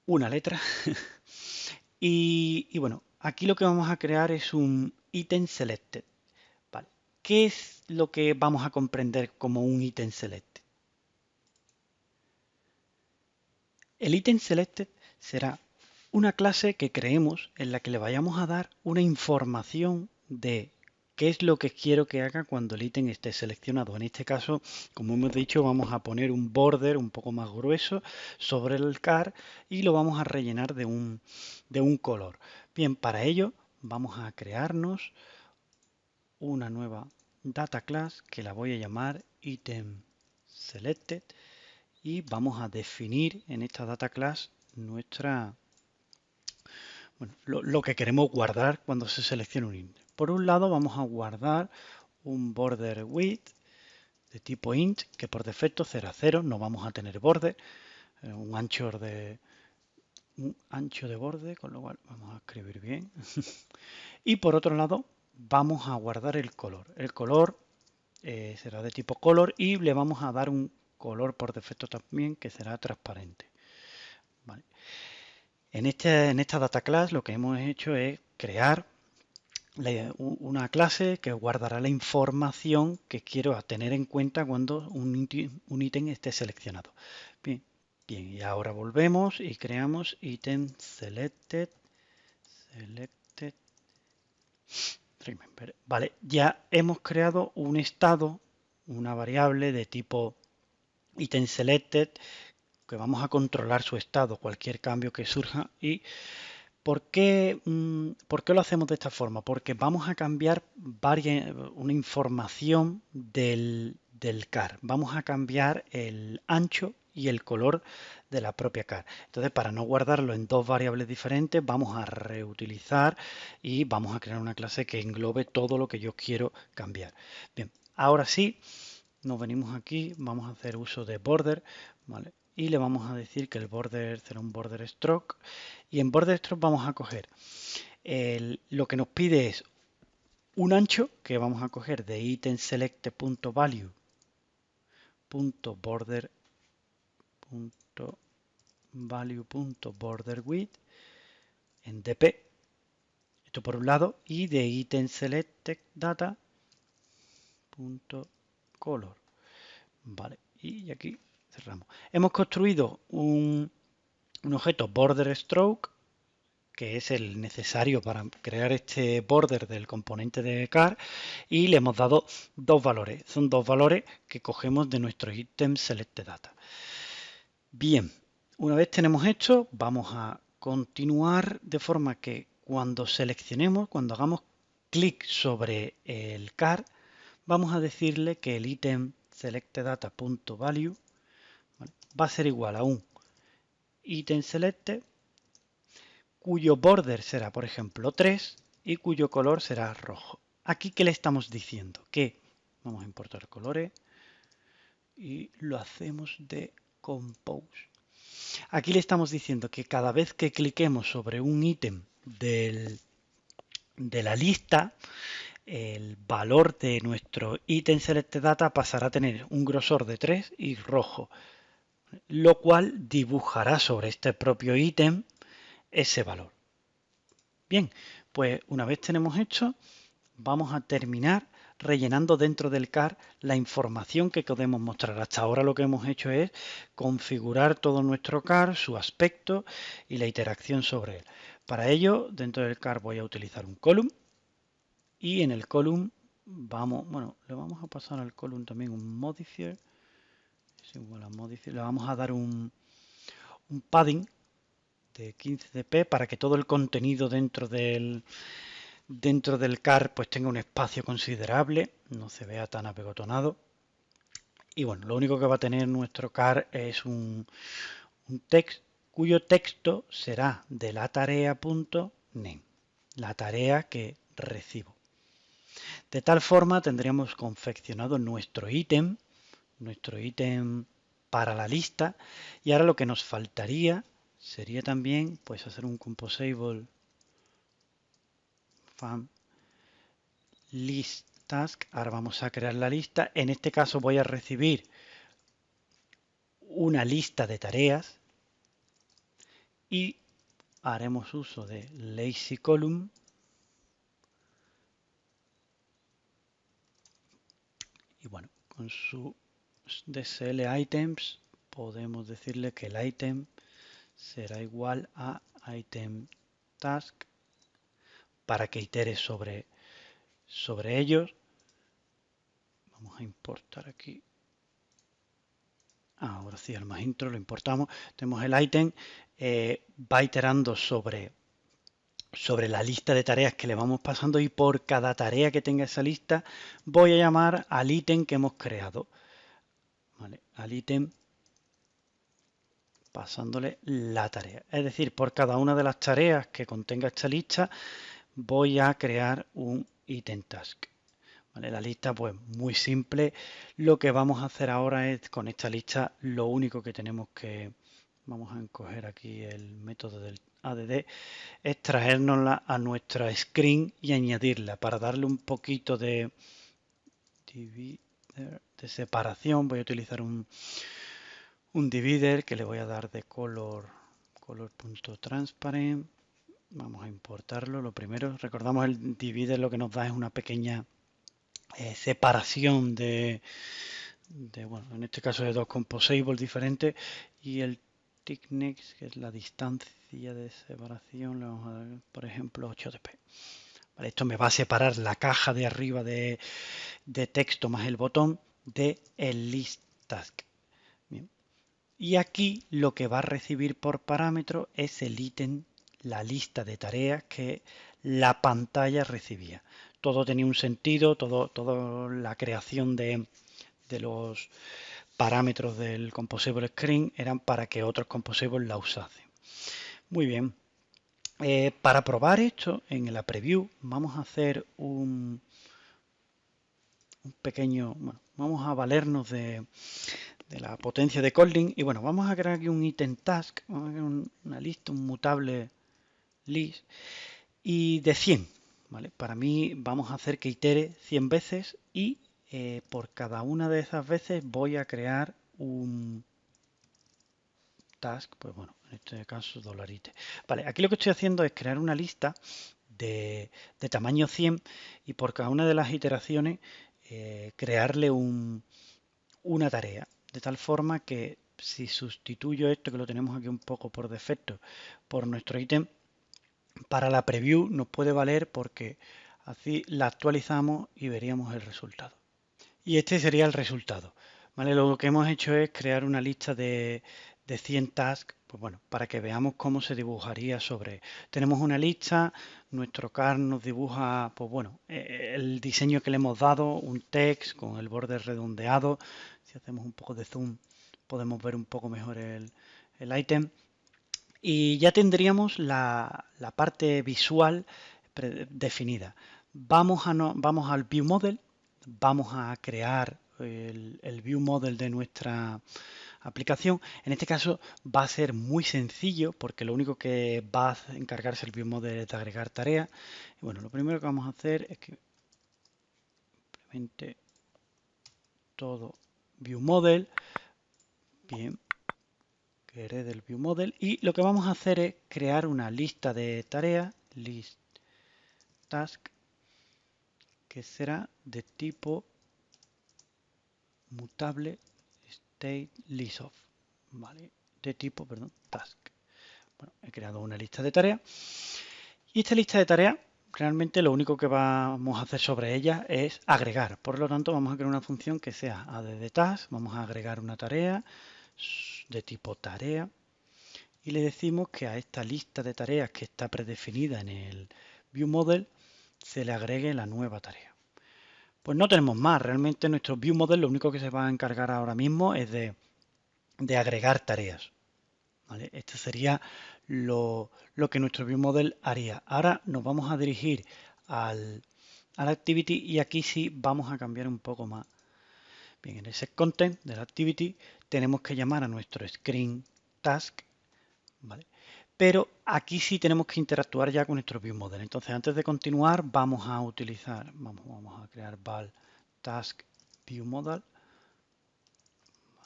una letra y bueno, aquí lo que vamos a crear es un ítem selected. ¿Vale? ¿Qué es lo que vamos a comprender como un ítem selected? El ítem selected será una clase que creemos en la que le vayamos a dar una información de qué es lo que quiero que haga cuando el ítem esté seleccionado. En este caso, como hemos dicho, vamos a poner un border un poco más grueso sobre el car y lo vamos a rellenar de un color. Bien, para ello vamos a crearnos una nueva data class que la voy a llamar item selected y vamos a definir en esta data class lo que queremos guardar cuando se selecciona un ítem. Por un lado vamos a guardar un border width de tipo int, que por defecto será 0, no vamos a tener borde, un ancho de borde, con lo cual vamos a escribir bien. Y por otro lado vamos a guardar el color. El color será de tipo color y le vamos a dar un color por defecto también que será transparente. ¿Vale? En esta data class lo que hemos hecho es crear una clase que guardará la información que quiero tener en cuenta cuando un ítem esté seleccionado. Bien, y ahora volvemos y creamos item selected remember. Vale, ya hemos creado un estado, una variable de tipo item selected, que vamos a controlar su estado, cualquier cambio que surja. ¿Y por qué lo hacemos de esta forma? Porque vamos a cambiar una información del car. Vamos a cambiar el ancho y el color de la propia car. Entonces, para no guardarlo en dos variables diferentes, vamos a reutilizar y vamos a crear una clase que englobe todo lo que yo quiero cambiar. Bien, ahora sí, nos venimos aquí, vamos a hacer uso de border, ¿vale? Y le vamos a decir que el border será un border stroke y en border stroke vamos a coger lo que nos pide es un ancho que vamos a coger de item select.value.border width en dp, esto por un lado, y de item select data color, vale, y aquí cerramos. Hemos construido un objeto border stroke que es el necesario para crear este border del componente de car y le hemos dado dos valores. Son dos valores que cogemos de nuestro item select data. Bien, una vez tenemos esto, vamos a continuar de forma que cuando seleccionemos, cuando hagamos clic sobre el car, vamos a decirle que el item selectedata.value, ¿vale? Va a ser igual a un item selected cuyo border será, por ejemplo, 3 y cuyo color será rojo. Aquí, ¿qué le estamos diciendo? Que vamos a importar colores y lo hacemos de compose. Aquí le estamos diciendo que cada vez que cliquemos sobre un ítem de la lista, el valor de nuestro ítem selected data pasará a tener un grosor de 3 y rojo, lo cual dibujará sobre este propio ítem ese valor. Bien, pues una vez tenemos hecho, vamos a terminar rellenando dentro del CAR la información que podemos mostrar. Hasta ahora lo que hemos hecho es configurar todo nuestro CAR, su aspecto y la interacción sobre él. Para ello, dentro del CAR voy a utilizar un column y en el column le vamos a pasar al column también un modifier, es igual a modifier, le vamos a dar un padding de 15 dp para que todo el contenido dentro del CAR pues tenga un espacio considerable, no se vea tan apegotonado. Y bueno, lo único que va a tener nuestro CAR es un text cuyo texto será de la tarea.name, la tarea que recibo. De tal forma tendríamos confeccionado nuestro ítem para la lista, y ahora lo que nos faltaría sería también pues hacer un composable fam list task. Ahora vamos a crear la lista. En este caso voy a recibir una lista de tareas y haremos uso de lazy column y bueno, con su dsl items podemos decirle que el item será igual a item task para que itere sobre ellos. Vamos a importar aquí. Ahora sí, al más intro lo importamos. Tenemos el item, va iterando sobre la lista de tareas que le vamos pasando, y por cada tarea que tenga esa lista voy a llamar al ítem que hemos creado, ¿vale? Al ítem pasándole la tarea. Es decir, por cada una de las tareas que contenga esta lista voy a crear un item task. ¿Vale? La lista pues muy simple. Lo que vamos a hacer ahora es con esta lista, lo único que tenemos que, vamos a encoger aquí el método del add, es traérnosla a nuestra screen y añadirla para darle un poquito de separación. Voy a utilizar un divider que le voy a dar de color.transparent. Vamos a importarlo. Lo primero, recordamos, el divider lo que nos da es una pequeña separación bueno, en este caso de dos composables diferentes, y el thickness, que es la distancia de separación, le vamos a dar, por ejemplo, 8 dp. Vale, esto me va a separar la caja de arriba de texto más el botón de el list task. Bien. Y aquí lo que va a recibir por parámetro es el ítem, la lista de tareas que la pantalla recibía. Todo tenía un sentido, toda la creación de los parámetros del composable screen eran para que otros composables la usasen. Muy bien. Para probar esto en la preview vamos a hacer un pequeño, bueno, vamos a valernos de la potencia de Kotlin y bueno, vamos a crear aquí un item task, vamos a crear una lista, un mutable list y de 100, ¿vale? Para mí vamos a hacer que itere 100 veces y por cada una de esas veces voy a crear un task, pues bueno, en este caso $. Vale, aquí lo que estoy haciendo es crear una lista de tamaño 100 y por cada una de las iteraciones crearle una tarea, de tal forma que si sustituyo esto, que lo tenemos aquí un poco por defecto, por nuestro ítem, para la preview nos puede valer porque así la actualizamos y veríamos el resultado. Y este sería el resultado. ¿Vale? Lo que hemos hecho es crear una lista de de 100 tasks, pues bueno, para que veamos cómo se dibujaría sobre. Tenemos una lista, nuestro car nos dibuja, pues bueno, el diseño que le hemos dado, un text con el borde redondeado. Si hacemos un poco de zoom, podemos ver un poco mejor el ítem. Y ya tendríamos la parte visual definida. Vamos al View Model, vamos a crear el View Model de nuestra aplicación. En este caso va a ser muy sencillo porque lo único que va a encargarse el View Model es de agregar tareas. Y bueno, lo primero que vamos a hacer es que implemente todo View Model. Bien, que herede el View Model. Y lo que vamos a hacer es crear una lista de tareas, list task, que será de tipo mutable state list of, ¿vale? De tipo, perdón, task. Bueno, he creado una lista de tareas y esta lista de tareas realmente lo único que vamos a hacer sobre ella es agregar. Por lo tanto, vamos a crear una función que sea add task, vamos a agregar una tarea de tipo tarea y le decimos que a esta lista de tareas que está predefinida en el ViewModel se le agregue la nueva tarea. Pues no tenemos más, realmente nuestro ViewModel lo único que se va a encargar ahora mismo es de agregar tareas. ¿Vale? Esto sería lo que nuestro ViewModel haría. Ahora nos vamos a dirigir al Activity y aquí sí vamos a cambiar un poco más. Bien, en el setContent del Activity tenemos que llamar a nuestro Screen Task, ¿vale? Pero aquí sí tenemos que interactuar ya con nuestro ViewModel. Entonces, antes de continuar, vamos a utilizar, vamos a crear val task ViewModel,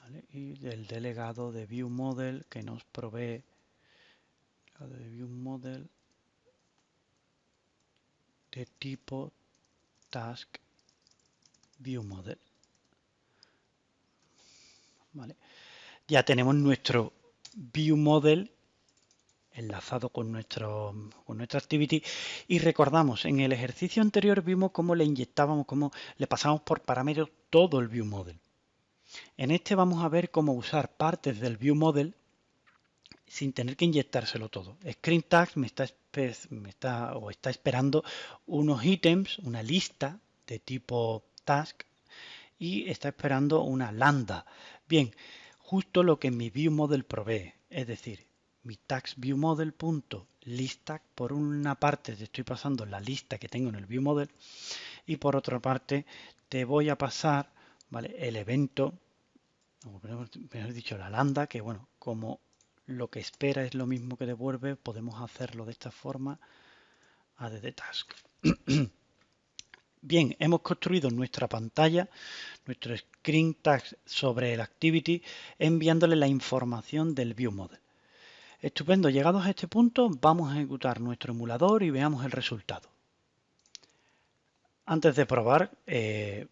¿vale? Y del delegado de ViewModel que nos provee de ViewModel de tipo task ViewModel, ¿vale? Ya tenemos nuestro ViewModel enlazado con nuestra activity y recordamos, en el ejercicio anterior vimos cómo le inyectábamos, cómo le pasamos por parámetros todo el ViewModel. En este vamos a ver cómo usar partes del ViewModel sin tener que inyectárselo todo. ScreenTags está esperando unos ítems, una lista de tipo task y está esperando una lambda. Bien, justo lo que mi ViewModel provee, es decir, mi tags ViewModel.listTag, por una parte te estoy pasando la lista que tengo en el ViewModel y por otra parte te voy a pasar, ¿vale?, el evento, o mejor dicho, la lambda, que bueno, como lo que espera es lo mismo que devuelve, podemos hacerlo de esta forma, add task. Bien, hemos construido nuestra pantalla, nuestro screen tag sobre el activity, enviándole la información del ViewModel. Estupendo, llegados a este punto, vamos a ejecutar nuestro emulador y veamos el resultado. Antes de probar,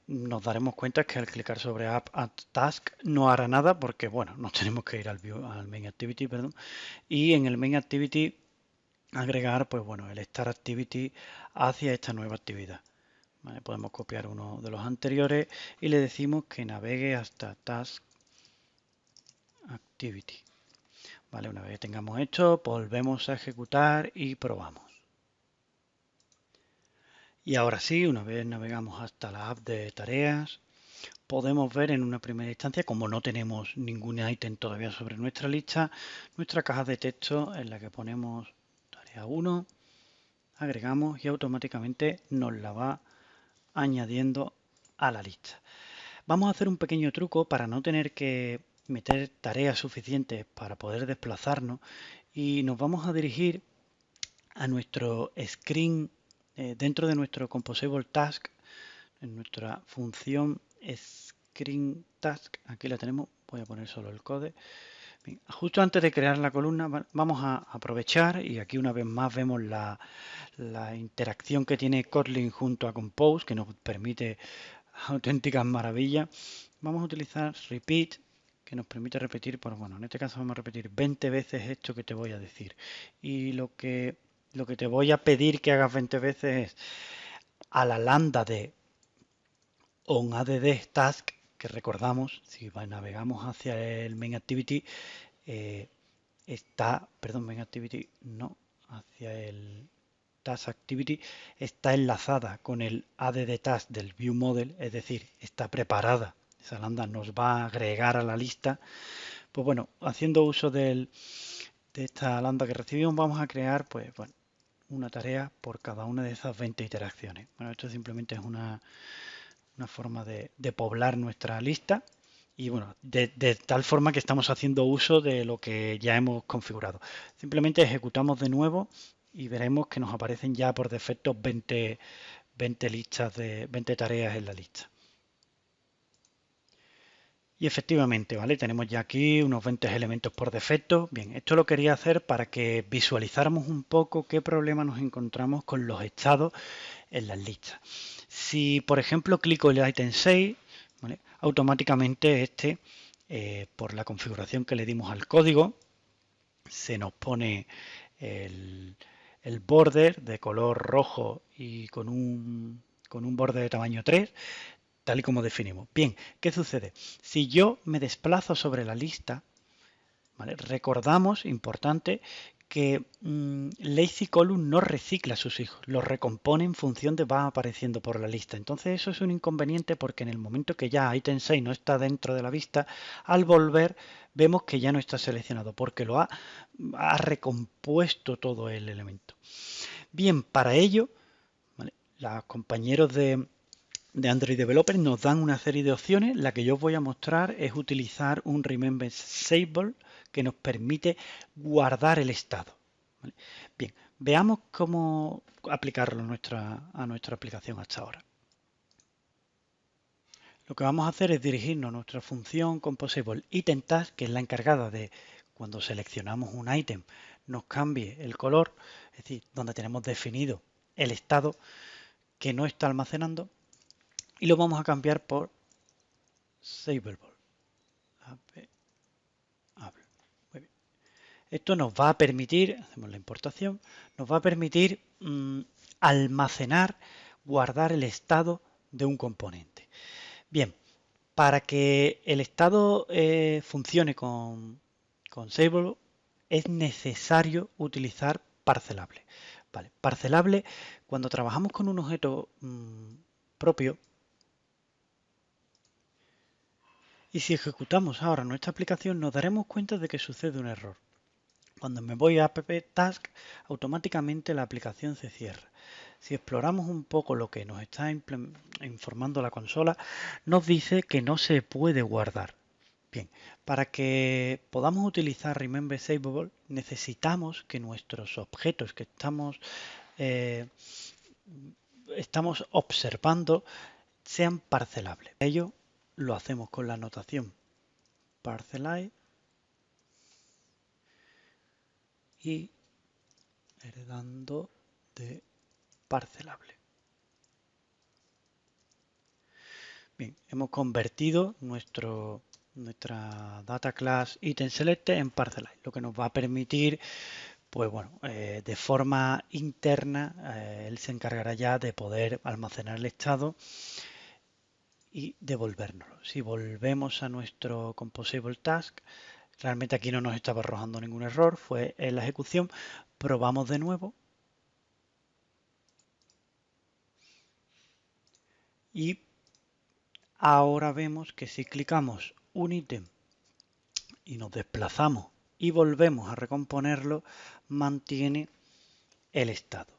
nos daremos cuenta que al clicar sobre App Add Task no hará nada porque, bueno, nos tenemos que ir al Main Activity, perdón, y en el Main Activity agregar, pues bueno, el Start Activity hacia esta nueva actividad. ¿Vale? Podemos copiar uno de los anteriores y le decimos que navegue hasta Task Activity. ¿Vale? Una vez que tengamos esto, volvemos a ejecutar y probamos. Y ahora sí, una vez navegamos hasta la app de tareas, podemos ver en una primera instancia, como no tenemos ningún ítem todavía sobre nuestra lista, nuestra caja de texto en la que ponemos tarea 1, agregamos y automáticamente nos la va añadiendo a la lista. Vamos a hacer un pequeño truco para no tener que meter tareas suficientes para poder desplazarnos y nos vamos a dirigir a nuestro screen dentro de nuestro composable task, en nuestra función screen task. Aquí la tenemos, voy a poner solo el code. Bien, justo antes de crear la columna vamos a aprovechar y aquí una vez más vemos la interacción que tiene Kotlin junto a Compose, que nos permite auténticas maravillas. Vamos a utilizar repeat, que nos permite repetir, bueno, en este caso vamos a repetir 20 veces esto que te voy a decir. Y lo que te voy a pedir que hagas 20 veces es a la lambda de onAddTask, que recordamos, si navegamos hacia el main activity, Main Activity no, hacia el Task Activity está enlazada con el add de task del View Model, es decir, está preparada. Esa lambda nos va a agregar a la lista. Pues bueno, haciendo uso de esta lambda que recibimos, vamos a crear pues bueno, una tarea por cada una de esas 20 interacciones. Bueno, esto simplemente es una forma de poblar nuestra lista. Y bueno, de tal forma que estamos haciendo uso de lo que ya hemos configurado. Simplemente ejecutamos de nuevo y veremos que nos aparecen ya por defecto 20 listas de 20 tareas en la lista. Y efectivamente, ¿vale? Tenemos ya aquí unos 20 elementos por defecto. Bien, esto lo quería hacer para que visualizáramos un poco qué problema nos encontramos con los estados en las listas. Si, por ejemplo, clico el ítem 6, ¿vale? Automáticamente por la configuración que le dimos al código, se nos pone el border de color rojo y con un borde de tamaño 3, tal y como definimos. Bien, ¿qué sucede? Si yo me desplazo sobre la lista, ¿vale? Recordamos, importante, que Lazy Column no recicla a sus hijos, los recompone en función de va apareciendo por la lista. Entonces eso es un inconveniente porque en el momento que ya ítem 6 no está dentro de la vista, al volver vemos que ya no está seleccionado porque lo ha recompuesto todo el elemento. Bien, para ello, ¿vale? Los compañeros de Android Developer nos dan una serie de opciones. La que yo os voy a mostrar es utilizar un Remember Save que nos permite guardar el estado. ¿Vale? Bien, veamos cómo aplicarlo a nuestra aplicación hasta ahora. Lo que vamos a hacer es dirigirnos a nuestra función Composable Item Task, que es la encargada de, cuando seleccionamos un ítem, nos cambie el color, es decir, donde tenemos definido el estado que no está almacenando, y lo vamos a cambiar por Saveable. Muy bien. Esto nos va a permitir, hacemos la importación, nos va a permitir almacenar, guardar el estado de un componente. Bien, para que el estado funcione con Saveable es necesario utilizar parcelable. Vale, parcelable, cuando trabajamos con un objeto propio, y si ejecutamos ahora nuestra aplicación nos daremos cuenta de que sucede un error. Cuando me voy a app task, automáticamente la aplicación se cierra. Si exploramos un poco lo que nos está informando la consola, nos dice que no se puede guardar. Bien, para que podamos utilizar Remember Saveable, necesitamos que nuestros objetos que estamos observando sean parcelables. Para ello lo hacemos con la notación parcelize y heredando de parcelable. Bien, hemos convertido nuestra data class item selected en parcelize, lo que nos va a permitir, pues bueno, de forma interna, él se encargará ya de poder almacenar el estado y devolvérnoslo. Si volvemos a nuestro Composable Task, realmente aquí no nos estaba arrojando ningún error, fue en la ejecución. Probamos de nuevo y ahora vemos que si clicamos un ítem y nos desplazamos y volvemos a recomponerlo, mantiene el estado.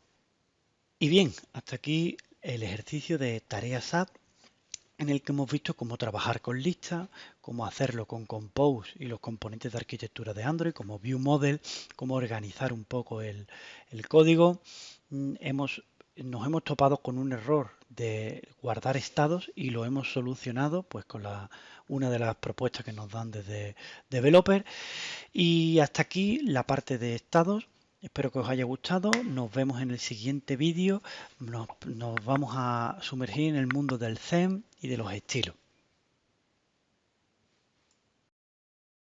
Y bien, hasta aquí el ejercicio de tareas app, en el que hemos visto cómo trabajar con listas, cómo hacerlo con Compose y los componentes de arquitectura de Android, como View Model, cómo organizar un poco el código. Nos hemos topado con un error de guardar estados y lo hemos solucionado pues con una de las propuestas que nos dan desde Developer. Y hasta aquí la parte de estados. Espero que os haya gustado. Nos vemos en el siguiente vídeo. Nos vamos a sumergir en el mundo del theme y de los estilos.